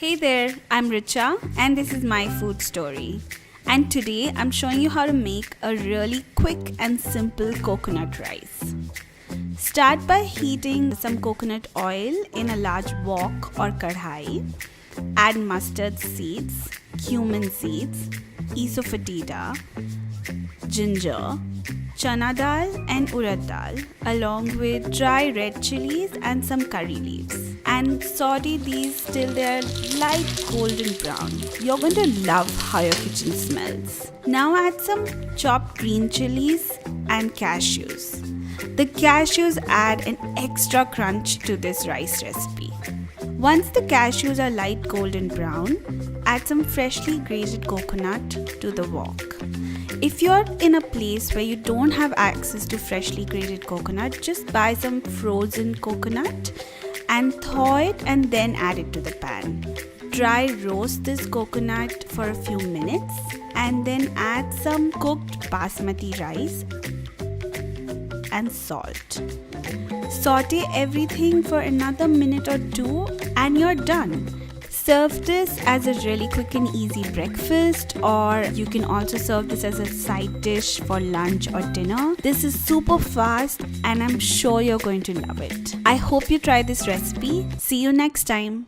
Hey there, I'm Richa and this is my food story. And today I'm showing you how to make a really quick and simple coconut rice. Start by heating some coconut oil in a large wok or kadhai. Add mustard seeds, cumin seeds, asafoetida, ginger, chana dal and urad dal along with dry red chilies and some curry leaves, and saute these till they're light golden brown. You're going to love how your kitchen smells. Now add some chopped green chilies and cashews. The cashews add an extra crunch to this rice recipe. Once the cashews are light golden brown, add some freshly grated coconut to the wok. If you're in a place where you don't have access to freshly grated coconut, just buy some frozen coconut and thaw it and then add it to the pan. Dry roast this coconut for a few minutes and then add some cooked basmati rice and salt. Saute everything for another minute or two and you're done. Serve this as a really quick and easy breakfast, or you can also serve this as a side dish for lunch or dinner. This is super fast and I'm sure you're going to love it. I hope you try this recipe. See you next time.